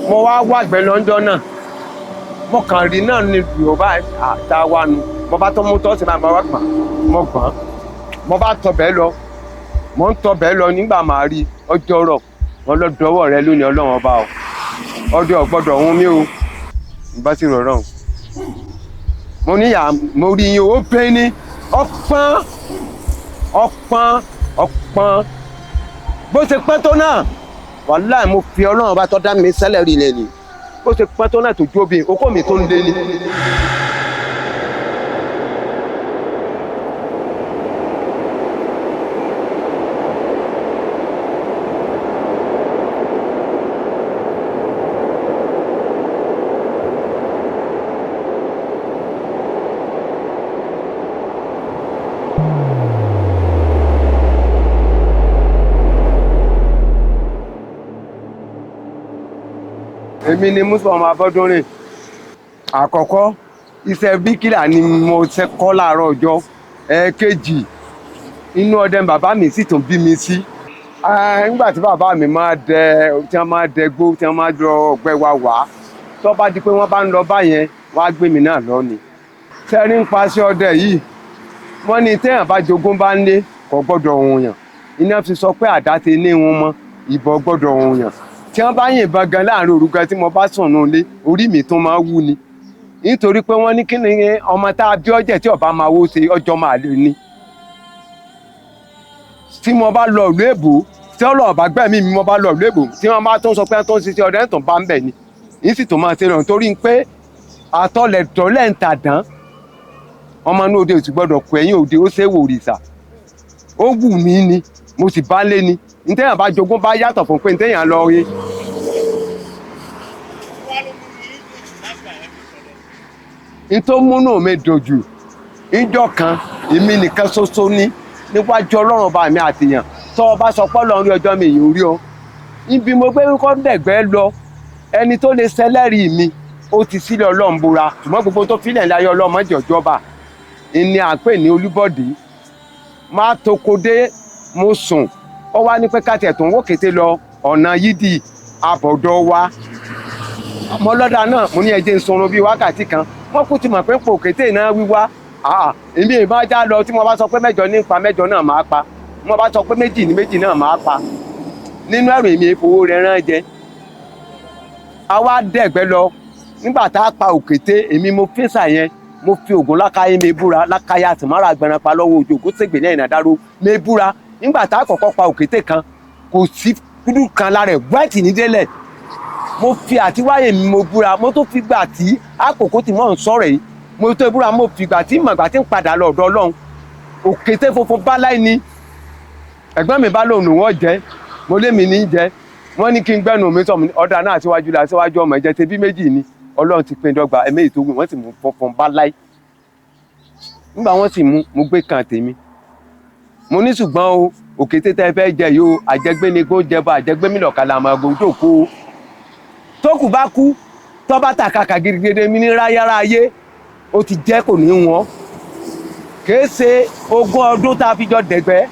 mo wá wàgbẹ́ lọ́jọ́ náà mo kàn rí náà ní yorùbá àtàwa nu mo bá tó mú tọ́sí máa wá gbọ̀n mo gbọ̀n mo bá tọbẹ̀ lọ mo ń tọbẹ̀ lọ nígbà máa rí ọjọ́ rọ̀ wọn lọ dọwọ́ rẹ lónìí ọlọ́run ọba o ọdẹ ọ̀gbọ́dọ̀ ohun mi o bá sì rọrùn mo níyà mo rí yín ó pé ní ọpọ́n bó ṣe pẹ́ tó náà wàláì mo fi ọlọ́run bá tọ́ dá mi sẹ́lẹ̀ rí lẹ́ni bó ṣe pẹ́ tó náà tó jóbi okó mi tó ń lé ní. èmi ni Muslim Abọ́dúnrìn àkọ́kọ́ iṣẹ́ bíkìlà ni mo ṣe kọ́ láàárọ̀ ọjọ́ ẹ̀ẹ̀kejì inú ọdẹ bàbá mi sì tún bí mi sí nígbà tí bàbá mi máa dẹ gbó tí wọ́n máa dọ ọgbẹ́ wa wá tó bá di pé wọ́n bá ń lọ báyẹn wọ́n á gbé mi náà lọ ni sẹ́rí ń paṣẹ ọdẹ yìí wọ́n ní téèyàn bá jogún bá ń lé kò gbọ́dọ̀ òun yàn iná fi sọ pé àdá ti ní wọn mọ́ ìbọn gbọ́dọ̀ òun yàn tí wọ́n bá yìnbọn gan láàrin òru gan tí mo bá sùn nù lé orí mi tó máa wú ni nítorí pé wọ́n ní kí ni ọmọ tá a bí ọjẹ tí ọba máa wó ṣe ọjọ́ máa lè ní. tí mo bá lọ ìlú èbó tí ọlọ́ọ̀bá gbẹ̀mí mi mo bá lọ ìlú èbó tí wọ́n bá tó ń sọ pé tó ń ṣiṣẹ́ ọdẹ tó ń bá ń bẹ̀ ni yìí sì tó máa ṣe rẹ̀ torí pé àtọ̀lẹ̀dọ́lẹ̀ ń tàdán ọmọ inú òde ò sì gbọ́dọ̀ kú ẹ̀yìn òde ó ṣe é wò òrìṣà ó wù mí ni mo sì bá lé ni ntẹ́yàn bá jogún bá yàtọ̀ fún pé ntẹ́yàn lọ rí. ntó múnú mi dojú ìjọ kan èmi nìkan ṣoṣo ní níwájú ọlọ́run ọba mi àtìyàn tó o bá sọ pé ọlọ́run rí ọjọ́ mi yìí rí ọ. ibi mo gbé kọ́ dẹ̀gbẹ́ lọ ẹni tó lè ṣẹlẹ́rìí mi ó ti sílẹ̀ ọlọ́run búra ṣùgbọ́n gbogbo tó fílẹ̀ láyé ọlọ́run mọ́jọ́ jọba ìní àpè ní Olúbọ̀dé má tokodé mo sùn ó wá ní pé káàtì ẹ̀tún wó kété lọ ọ̀nà yídì àbọ̀dọ̀ wa ọmọlọ́dà náà mo ní ẹjẹ́ ń sunrun bíi wákàtí kan wọ́n kú ti mọ̀ pé pò kété náà wíwá èmi ì bá já lọ tí mo bá sọ pé mẹ́jọ ní pa mẹ́jọ náà máa pa mo bá sọ pé méjì ní méjì náà máa pa nínú ẹ̀rù èmi ìfowó rẹ̀ rán jẹ a wá dẹ̀gbẹ́ lọ nígbà tá a pa òkété èmi mo fínsà yẹn mo fi ògùn lákàyè mi búra lákàyè àtìmọ́ra àgbẹ̀rẹ̀ pa lọ́wọ́ òjò kó ṣègbè ní ẹ̀nà dáró mi búra nígbà tá a kọ́kọ́ pa òkété kan kò sí dúdú kan lára ẹ̀ wáìtì ní délẹ̀ mo fi àtiwáyé mi mo búra mo tó fi gbà tí àkókò tí mò ń sọ̀rọ̀ yìí mo tó búra mo fi gbà tí màgbà tí ń padà lọ ọ̀dọ̀ Ọlọ́run òkété funfun báláì ni ẹ̀gbọ́n mi bá lòun wọ́n jẹ́ mo lé mi ní jẹ́ wọ́n ní kí n gbẹ́nu mi sọ ọ̀dà náà síwájú la síwájú ọmọ ẹ̀jẹ̀ tẹbí méjì ni Ọlọ́run ti pín dọ́gba ẹ̀mí ètò wọ́n sì mú funfun báláì nígbà wọ́n sì mú mo gbé kan tèmi mo ní ṣùgbọ́n o òkété tẹ́ fẹ́ jẹ yìí o àjẹgbé ni kó jẹ bá àjẹgbé mi lọ̀kadà máa gbòójò kó o tó kù bá kú tó bá ta kàkà gidigidi mi ní ráyára ayé ó ti jẹ́ kò ní wọ́n kìí ṣe 20 ọdún tá a fi jọ dẹ̀gbẹ́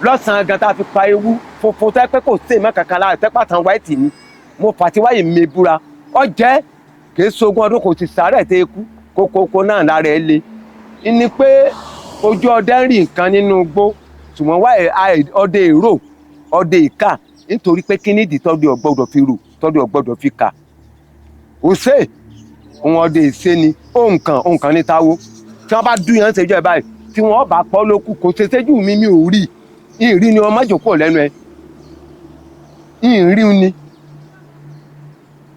lọ́sàn-án gan tá a fi pa ewu funfun tẹ́ pé kò sí èèmọ̀ kankan lára tẹ́ pàtàkì wáìtì ni mo fàtiwáyé mi búra ọ jẹ́ kìí ṣe 20 ọdún kò ti sàárẹ̀ tẹ́ kú kókókó náà lára ẹ le ní pé ojú ọdẹ ń rí nǹkan nínú igbó ṣùgbọ́n wá ọdẹ èrò ọdẹ ìka nítorí pé kí nídìí tọ́jú ọgbọ́dọ̀ fi rò tọ́jú ọgbọ́dọ̀ fi kà ó ṣe òun ọdẹ ìṣe ni òǹkan ní táwó tí wọ́n bá dún yẹn ń ṣèjọ́ ẹ̀ báyìí tí wọ́n bá pọ́ lókù kò ṣe ṣéjú mi ò rí ìrí ni ọmọ jòkó lẹ́nu ẹ̀ ìrí ni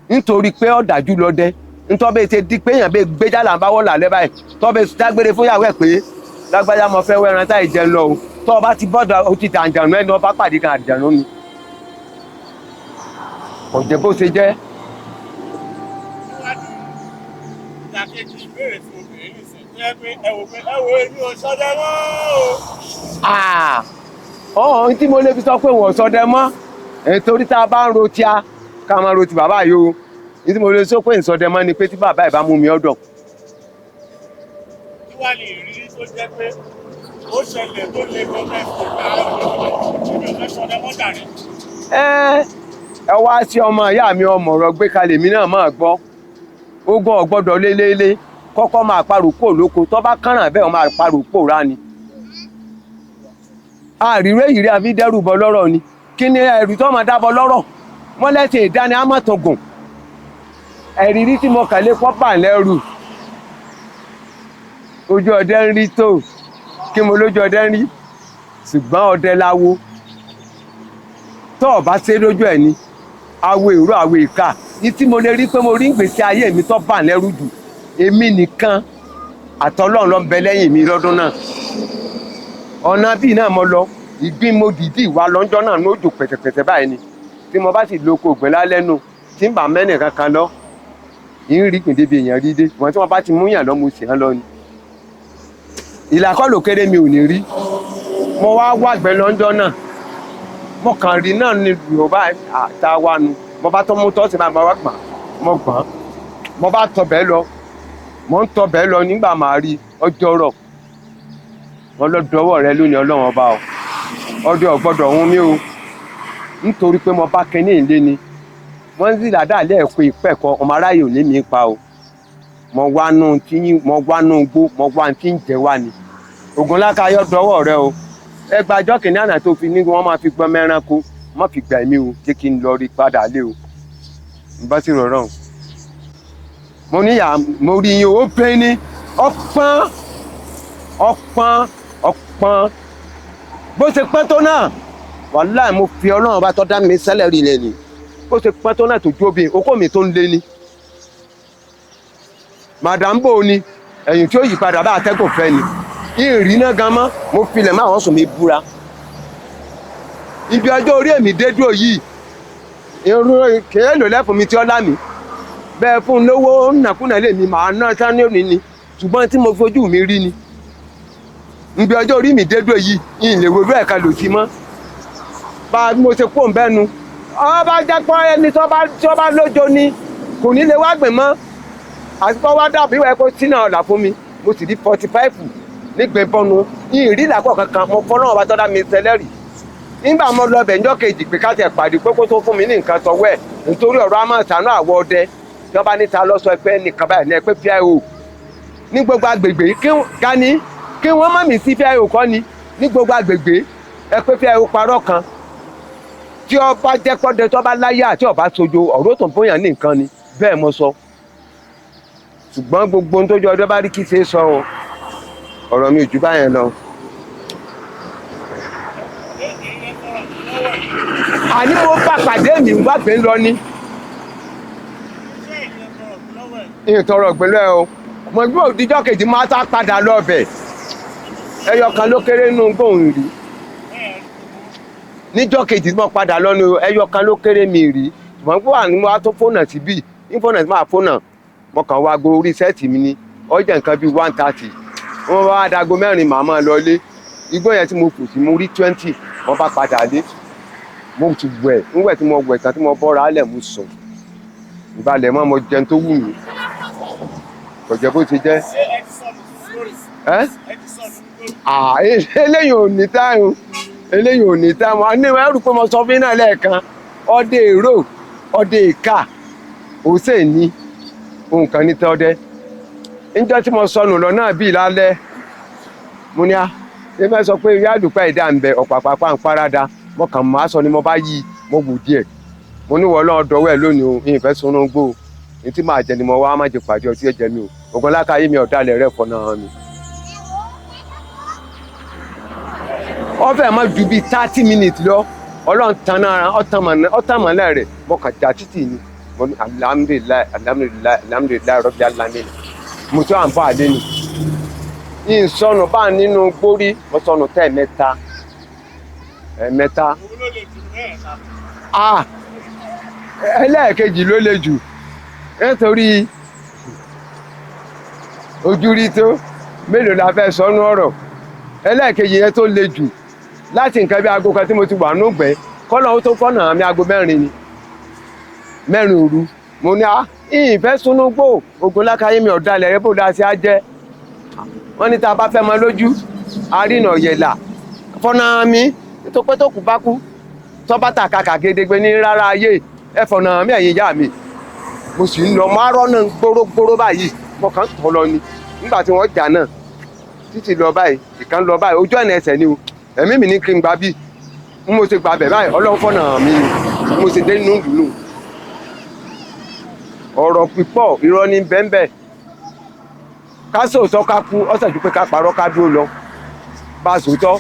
nítorí pé ọ̀dájú lọ́dẹ nítorí bẹ́ẹ̀ ṣe di pé èèyàn bẹ́ẹ̀ gbéjà là ń bá wọ́n là lẹ́ báyìí tọ́ bẹ́ẹ̀ dágbére fún yàwó ẹ̀ pé lágbájá mo fẹ́ wẹ́ran táì jẹun lọ o tọ́ ọba ti bọ́dọ̀ o ti dàǹjànú ẹni ọba pàdé kan àjànú ni kò jẹ́ bó ṣe jẹ́. ìdàkejì ìbéèrè tí mo bèèrè nìsín tó yẹ pé ẹ wo èmi ò ṣọdẹ mọ́ o. ọ̀hún tí mo lè fi sọ pé wọ́n ṣọdẹ mọ́ torí tá a bá ń ro tíá ká máa ro ti bàbá yìí o ní tí mo lè sọ pé ìṣọdẹ mọ́ ni pé tí bàbá yìí bá mú mi ọ̀dọ̀. kí wàá ní ìrírí tó jẹ́ pé ó ṣẹlẹ̀ tó lè gọ́ọ̀mẹ̀ntì tó bá ìrìn ọ̀fẹ́ ṣọdẹ mọ́ dàrí. ẹ wá sí ọmọ ìyá mi ọmọ ọ̀rọ̀ gbé kalẹ̀ mi náà máa gbọ́ ogun ọ̀gbọ́dọ̀ lélẹ́lẹ́ kọ́kọ́ máa parùkò lóko tó bá kàràn bẹ́ẹ̀ wọ́n máa parùkò rá ni. àríwé ìrírí àfi dẹ́rù bọ lọ́rọ̀ ni kí ni ẹ̀rù tó máa dábọ̀ lọ́rọ̀ wọ́n lẹ́sẹ̀ ìdáni ámọ̀tọ̀gùn ẹ̀rírí tí mo kàlé pọ́pà lẹ́rù ojú ọdẹ ń rí tó kí mo lójú ọdẹ ń rí ṣùgbọ́n ọdẹ láwo tó o bá ṣe lójú ẹ̀ ni awo èrò awo ìka ní tí mo lè rí pé mo rí ìgbésí ayé mi tó bà lẹ́rù jù èmi nìkan àtọlọ́run ló ń bẹ lẹ́yìn mi lọ́dún náà ọ̀nà bíi náà mo lọ ìgbín mo dìídì wá lọ́jọ́ náà lójò pẹ̀tẹ̀pẹ̀tẹ̀ báyìí ni tí mo bá sì lóko ògbìn lálẹ́ nù tí ń bà mẹ́nì kankan lọ yìí ń rí pìndébi èèyàn rí dé ṣùgbọ́n tí wọ́n bá ti mú yàn lọ mo sì hàn lọ ni ìlàkọ́lò kéré mi ò ní rí mo wá wàgbẹ́ lọ́jọ́ náà mo kàn rí náà ní yorùbá tá a wá nu mo bá tọ́ mú tọ́ sí máa wá gbà mo gbọ́n mo bá tọbẹ̀ lọ mo ń tọbẹ̀ lọ nígbà máa rí ọjọ́ rọ̀ wọn lọ dọwọ́ rẹ lónìí ọlọ́run ọba o ọdẹ ọ̀gbọ́dọ̀ ọ̀hún mi o nítorí pé mo bá kẹ́ni ìlé ni wọ́n sì ládàá lẹ́ẹ̀kọ́ ìpẹ́kọ̀ ọmọ aráyè ò ní mi pa o mo wá nù gbó mo wá tí ń jẹ wá ni Ògúnlákayọ̀ dọwọ́ rẹ o ẹ gba ọjọ́ kìíní àná tó fi ní wọ́n máa fi gbọ́n mẹ́ranko má fi gbà mí o jẹ́ kí n lọ rí padà lé o n bá sì rọrùn mo níyà mo rí yín ó pé ní ọpọ́n bó ṣe pẹ́ tó náà wàláì mo fi ọlọ́run bá tọ́ dá mi sẹ́lẹ̀ rí ilẹ̀ ni bó ṣe pẹ́ tó náà tó jó bí okó mi tó ń lé ni madam bò ni ẹ̀yìn tí ó yí padà bá atẹ́gùn fẹ́ ni ìrìn náà gan mọ́ mo filẹ̀ máa wọ́n sùn mi búra ibi ọjọ́ orí èmi dé dúró yìí irun kèé lò lẹ́fun mi tí ó lámì bẹ́ẹ̀ fún lówó nàkúnà lè mi màá ná sani òní ni ṣùgbọ́n tí mo fojú mi rí ni ibi ọjọ́ orí mi dé dúró yìí ìyìn lè wo bẹ́ẹ̀ ká lò sí mọ́ bá mo ṣe kó ń bẹ́nu ọba jápọ̀ ẹni tó bá lójo ni kò ní lè wá gbìn mọ́ àti tó wá dàbí wẹ́ kó sínú ọ̀là fún mi mo sì di 45 nígbè bọ́nu ìyìn rí làkọ̀ kankan mo fọ́ náà wá tọ́da mi sẹlẹ́rì nígbà mo lọ bẹ̀ ńjọ́ kejì pé káàtì ẹ̀pàdé pé kó tó fún mi ní nǹkan tọwọ́ ẹ̀ nítorí ọ̀rọ̀ àmọ̀sánú àwọ̀ ọdẹ tí wọ́n bá níta lọ́sọ ẹgbẹ́ nìkan báyìí ní ẹgbẹ́ PIO ní gbogbo agbègbè kí wọ́n má mi sí PIO kọ́ ni ní gbogbo agbègbè ẹgbẹ́ PIO parọ́ kan tí ọba jẹ́ pọ́dẹ tó bá láyé àti ọba sojo ọ̀rọ̀ tó ń bóyá ní nǹkan ni bẹ́ẹ̀ mo sọ ṣùgbọ́n gbogbo ohun tó jọ ọdẹ bá rí kí ṣe é sọ o ọ̀rọ̀ mi ò jù báyẹn lọ. àní mo bá pàdé mi wá gbé lọ ní. ìtọrọ ìpínlẹ o mo gbé òdìjọ kejì máa tá padà lọbẹ ẹyọ kan ló kéré nínú gbóhùn rí níjọ́ kejì mo padà lọ́nu ẹyọ kan ló kéré mi rí ṣùgbọ́n gbọ́ àní mo wá tó fóònà síbí ní fóònà tí máa fóònà mo kàn wá go orí sẹ́ẹ̀tì mi ní ọjà nǹkan bíi 1:30 wọ́n bá dago 4 màá máa lọ lé igbó yẹn tí mo fò sí mo rí 20 wọ́n bá padà lé mo ti wẹ̀ níwẹ̀ tí mo wẹ̀ tán tí mo bọ́ra álẹ̀ mo sùn ìbalẹ̀ mọ́ mo jẹun tó wù mí kò jẹ́ bó ti jẹ́. eléyìí ò ní táyùn eléyìí ò ní táyùn a ní ẹrù pé mo sọ fún iná lẹ́ẹ̀kan ọdẹ èrò ọdẹ ìka òsè ní ohun kan ní tọ́dẹ níjọ́ tí mo sọnù lọ náà bíi lálẹ́ mo ní a ṣe fẹ́ sọ pé ìyá àdùpá ìdá ń bẹ ọ̀pàpàpà ń parada mo kàn máa sọ ni mo bá yí mo wù díẹ̀ mo ní wọ́n lọ́ọ́ dọwọ́ ẹ̀ lónìí o ìfẹ́ sunú gbó o ní tí màá jẹ ni mo wá má jẹ pàdé ọtí ẹ̀jẹ̀ mi o Ògúnlákayé mi ọ̀dàlẹ̀ rẹ̀ fọ́nà hàn mi. wọ́n fẹ́ máa ju bíi 30 minutes lọ ọlọ́run tan náà ọ̀tàmọ̀lẹ́ rẹ̀ mo kàn já títì ni mo ní alhamdulilayi rọ́bì alámi mo tó à ń bọ̀ àdé ni yìí sọnù bá nínú gbórí mo sọnù tẹ́ ẹ̀mẹ́ta ẹlẹ́ẹ̀kejì ló le jù nítorí ojú rí tó mélòó la fẹ́ sọnù ọ̀rọ̀ ẹlẹ́ẹ̀kejì yẹn tó le jù láti nǹkan bí aago kan tí mo ti wà núgbẹ́ kọ́lọ́ ó tó fọ́nà mi aago 4 ni 4 òru mo ní ìfẹ́ sunú gbò Ògúnlákayé mi ọ̀dàlẹ̀ rẹ bó dáa sí á jẹ́ wọ́n ní tá a bá fẹ́ mọ lójú àrínà yẹ̀là fọ́nà mi tó pé tó kù bá kú tó bá tà kàkà gédégbé ní rárá ayé ẹ fọ̀nà mí ẹ̀yin ìyá mi mo sì ń lọ márọ́ náà gbórógbóró báyìí mo kàn ń tọ́ lọ ni nígbà tí wọ́n jà náà títí lọ báyìí ìkan lọ báyìí ojú ọ̀nà ẹsẹ̀ ni o ẹ̀mí mi ní kí n gba bí mo ṣe gbàbẹ̀ báyìí ọlọ́run fọ̀nà mi ni mo ṣe dé nínú ìlú ọ̀rọ̀ pípọ̀ irọ́ ní bẹ́ńbẹ́ ká sòótọ́ ká kú ọ̀sẹ̀ ju pé ká parọ́ ká dúró lọ bá a sòótọ́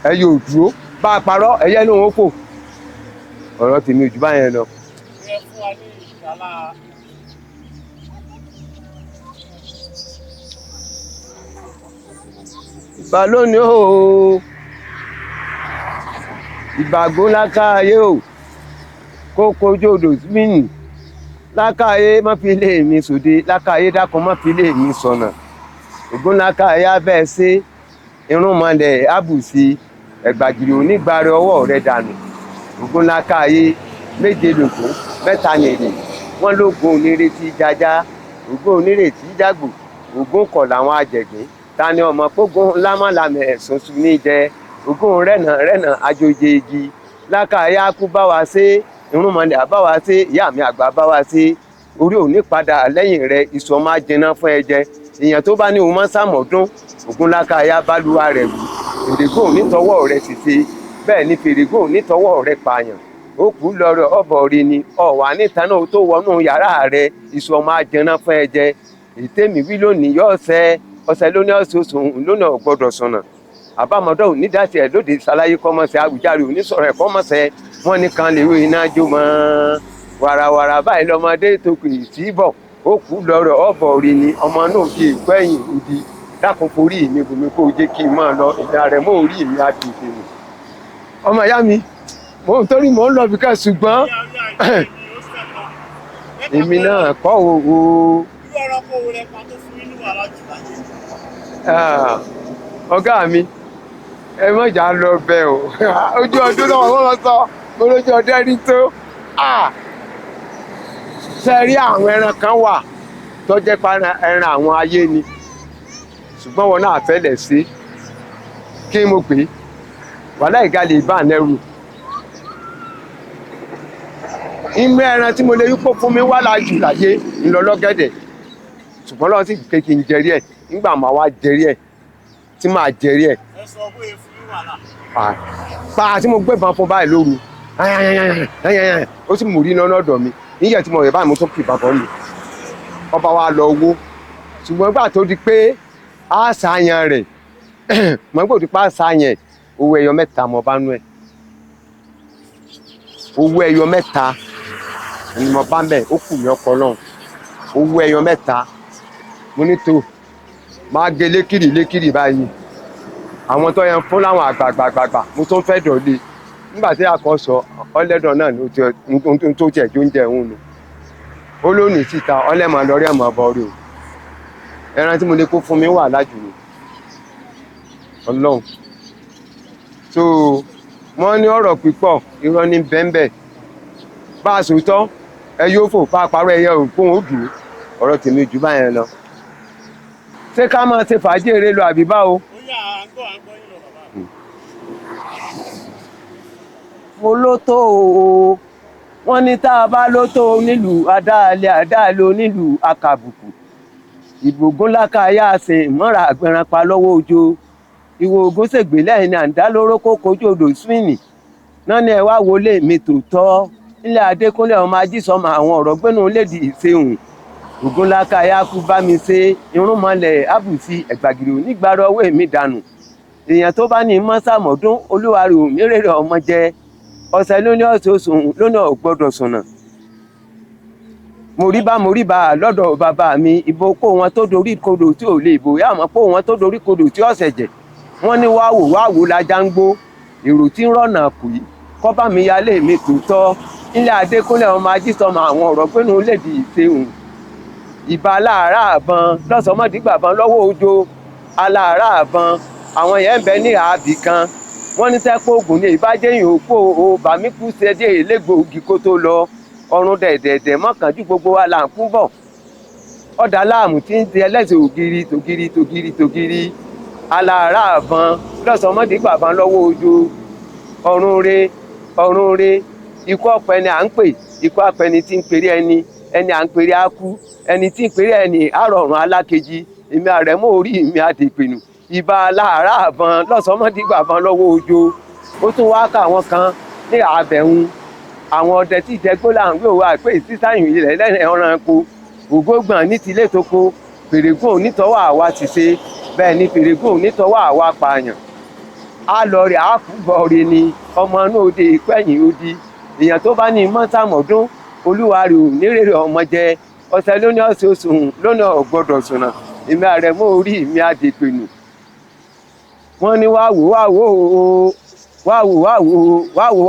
ẹyẹ ò dúró bá a parọ́ ẹyẹ ló ń fò ọ̀rọ̀ tèmi ò jù báyẹn lọ. ẹ fún wa ní ìṣàlá ìbà lónìí o ìbàgbó lákàáyé o kó kojú odò mìíní lákàáyé má fi ilé mi sòde lákàáyé dákun má fi ilé mi sọnà ògún lákàáyé abẹ́ ṣe irúnmọlẹ̀ àbùsí ẹ̀gbàgìrì onígbàre ọwọ́ rẹ̀ dànù ògún lákàáyé méje lògún mẹ́ta nìrè wọ́n lógun onírètí jájá ògún onírètí jágbò ògún kọ̀ làwọn àjẹ̀gbín tani ọmọ pógun lámàlámẹ ẹ̀sùn sùn ní jẹ ògún rẹ̀nà àjòjì igi lákàáyé akú bá wa ṣe irúnmọlẹ̀ àbá wa ṣe ìyá mi àgbà bá wa ṣe orí òní padà lẹ́yìn rẹ̀ ìṣọ́ máa jẹná fún ẹ jẹ èèyàn tó bá ní òun máa sàmọ̀dún ògún lákàáyé abálúwa rẹ̀ wù fèrègò nítọwọ́ rẹ̀ sì ṣe bẹ́ẹ̀ ni fèrègò nítọwọ́ rẹ̀ pààyàn ó kú lọ́rọ̀ ọ̀bọ̀ rí ni ọ̀wà níta náà tó wọnú yàrá rẹ̀ ìṣọ́ máa jẹná fún ẹ jẹ ètèmí wí lónìí yóò ṣẹ ọ̀sẹ̀ lónìí ọ̀sọ̀ọ̀sọ̀ lónìí ọ̀gbọ́dọ̀ sọnà àbámọ́dọ́ onídàásí ẹ̀ lóde ṣàlàyé kọ́mọ̀sẹ̀ àwùjáre onísọ̀rọ̀ ẹ̀ kọ́mọ̀sẹ̀ wọ́n ní kan lèwe iná jó mọ́ wàràwàrà báyìí lọ́mọdé tó kù tí bọ̀ ó kú lọ́rọ̀ ọ̀bọ̀ rí ni ọmọ náà kì í pẹ́yìn odi dákun forí mi bùnmi kó jẹ́ kí n máa lọ ìyá rẹ̀ mọ́ orí mi á dùn fún mi. ọmọ ìyá mi mò ń torí mò ń lọ bí ká ṣùgbọ́n èmi náà kọ́ o. irú ẹranko wo lẹ pa tó fún inú wàhálà jù láyé. ọ̀gá mi ẹ mọ̀jà lọ bẹ o ojú ọdún náà wọ́n lọ sọ olójú ọdún ẹni tó ṣe rí àwọn ẹran kan wà tó jẹ́ pa ẹran àwọn ayé ni ṣùgbọ́n wọn náà fẹ́lẹ̀ sí kí mo pè é wàhálà ìgalè bá nẹ́rù inú ẹran tí mo lè rí pò fún mi wà lájú láyé ńlọlọ́gẹ̀dẹ̀ ṣùgbọ́n lọ́wọ́ sì kéèkì ń jẹrí ẹ̀ nígbà máa wá jẹrí ẹ̀ tí máa jẹrí ẹ̀. ẹ sọ pé fún yín wàhálà. pa tí mo gbébọn fún báyìí lóru ó sì mú rí iná lọ́dọ̀ mi níyẹn tí mo rẹ̀ báyìí mo tún kì bàbọ̀ mi ọba wa lọ owó ṣùgbọ́n nígbà tó di pé a ṣàyàn rẹ̀ mọ̀ nígbà tó di pé a ṣàyàn owó ẹyọ mẹ́ta mo bá nú ẹ̀ owó ẹyọ mẹ́ta ni mo bá ń bẹ̀ ó kù mí ọkọ náà owó ẹyọ mẹ́ta mo ní tó máa gé lékìrì báyìí àwọn tó yẹn fún láwọn àgbààgbà mo tún fẹ́ dọ̀lé nígbà tí àkọsọ ọlẹ́dọ̀ náà ló tó jẹ́ tó ń jẹ òun nù ó lónìí síta ọlẹ́mọ̀ lọ́rí ẹ̀mọ̀ bọ́ọ̀rì o ẹran tí mo lè kó fún mi wà lájú ni ọlọ́run so wọ́n ní ọ̀rọ̀ pípọ̀ irọ́ ní bẹ́ńbẹ́ bá a sòótọ́ ẹ yóò fò pa àparọ́ ẹyẹ òkun ó dùn ọ̀rọ̀ tèmi jù báyẹn lọ ṣé ká máa ṣe fàájì eré lọ àbí báwo. ó yà á ń gbọ́ yín lọ bàbá mi. mo ló tó o wọ́n ní tá a bá ló tó nílùú adáàlẹ̀ nílùú akàbùkù ìbògún lákàáyà àṣẹ ìmọ̀ra àgbẹ̀ràn pa lọ́wọ́ òjò ìwò ògún ṣègbè lẹ́yìn ní àǹdálóró kó kojú odò swini náà ni ẹ wá wọlé mi tòótọ́ nílẹ̀ adékúnlé ọmọ ajísọmọ àwọn ọ̀rọ̀ gbẹ́nu lédi ìṣeun ògún lákàáyà kú bá mi ṣe irúnmọlẹ̀ àbùsí ẹ̀gbàgìrì onígbàrọ ọwọ́ èmi dànù èèyàn tó bá ní mọ́sàmọ́dún olúwarẹ̀ ò nírèrè ọmọ jẹ ọ̀sẹ̀ lónìí ọ̀sọ̀ọ̀sùn lónìí ọ̀gbọ́dọ̀ sùnà mo rí bá lọ́dọ̀ bàbá mi ìbò kó wọn tó dorí kodò tí ò lè bò yá àmọ́ kó wọn tó dorí kodò tí ọ̀sẹ̀ jẹ̀ wọ́n ní wá wò lájà ń gbó èrò tí ń rọ̀nà kù yìí kọ́ bá mi yálé mi tòótọ́ nílẹ̀ adékúnlé ọmọ ajísọmọ àwọn ọ̀rọ̀ gbẹ́nu lédi ìṣeun ìbà aláàárá àbọn lọ́sọ̀mọ́dìgbàbọn lọ́wọ́ òjò aláàárá àbọn àwọn yẹn ń bẹ ní àbì kan wọ́n ní sẹ́pọ̀ ògùn ní ìbájẹ́yìn òpó o bàmí kú ṣẹ́dé elégbòogi kó tó lọ ọrùn dẹ̀dẹ̀dẹ̀ mọ́kànjú gbogbo wa là ń kú bọ̀ ọ̀dà láàmú tí ń di ẹlẹ́sìn tògiri aláàárá àbọn lọ́sọ̀mọ́dìgbàbọn lọ́wọ́ òjò ọ̀run re ikú ọ̀pẹ ni à ń pè ikú apẹni tí ń pèrè ẹni ẹni à ń pèrè á kú ẹni tí ń pèrè ẹni àrọ̀rùn alákejì èmi àrẹ̀mọ orí mi àdìpẹ̀nù ìbà aláàárá àbọn lọ́sọ̀mọ́dìgbà àbọn lọ́wọ́ òjò ó tún wá ká àwọn kan ní àbẹ̀hún àwọn ọdẹ tí ìjẹgbó là ń gbé òwò àpé ìsísáyùn ilẹ̀ lẹ́yìn ẹranko ògógbọ̀n ní tilé toko fèrègùn onítọ́wọ́ àwa ti ṣe bẹ́ẹ̀ ni fèrègùn onítọ́wọ́ àwa pààyàn á lọ rẹ̀ á kú bọ̀ọ̀rẹ̀ ni ọmọ náà òde ìpẹ́yìn odi èèyàn tó bá ní mọ́sàmọ́dún olúwa rẹ̀ ò nírèrè ọmọ jẹ ọ̀sẹ̀ lóní ọ̀sẹ̀ oṣù lóní ọ̀gbọ́dọ̀ sùnà èmi àrẹ̀mọ orí mi àdìpẹ̀nù wọ́n ní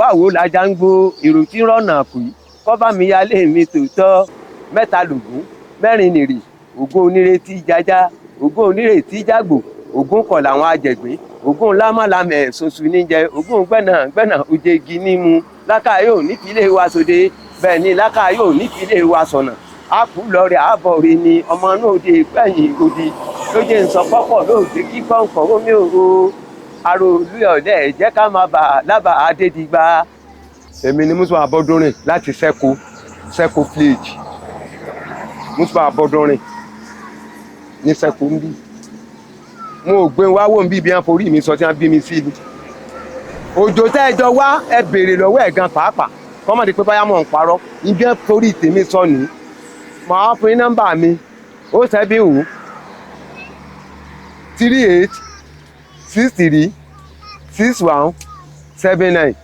wáwò lájà ń gbó èrò tí rọ̀nà kù yìí kọ́bá mi yálé mi tòótọ́ mẹ́ta lògún mẹ́rin nìrì ògún onírètí jájá ògún onírètí jágbò ògún kọ̀ làwọn ajẹ̀gbín ògún lámàlámẹ̀ ṣoṣù níjẹ ògún gbẹ̀nà òjègi nímu lákàáyò nípìnlẹ̀ wa sóde bẹ́ẹ̀ ni lákàáyò nípìnlẹ̀ wa sọ̀nà àkú lọ́rẹ̀ àbọ̀rẹ̀ ni ọmọ náà dé pẹ́yìn odi lóye ń sọ pọ́pọ̀ lóòdì kíkọ́ nǹkan omi òru arólúyọ̀lẹ̀ jẹ́ ká máa bà lábàá adédìgbà. èmi ni Mùsùlùmí Abọ́dúnrìn láti Sẹ́kó village Mùsùlùmí Abọ́dúnrìn ní Sẹ́kó ń bí mo ò gbé wá wò ń bí wọ́n forí mi sọ tí wọ́n bí mi sí ni òjò tẹ́ ẹ jọ wá ẹ béèrè lọ́wọ́ ẹ̀ gan pàápàá kọ́mọ̀dé pé báyà mọ̀ ń parọ́ ibi ẹ̀ forí tèmi sọ nìí màá fún yín nọ́mbà mi 070 38 63 61 79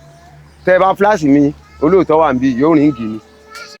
tẹ́ ẹ bá fíláàsì mi olóòótọ́ wà ń bí yóò rìn gì ni.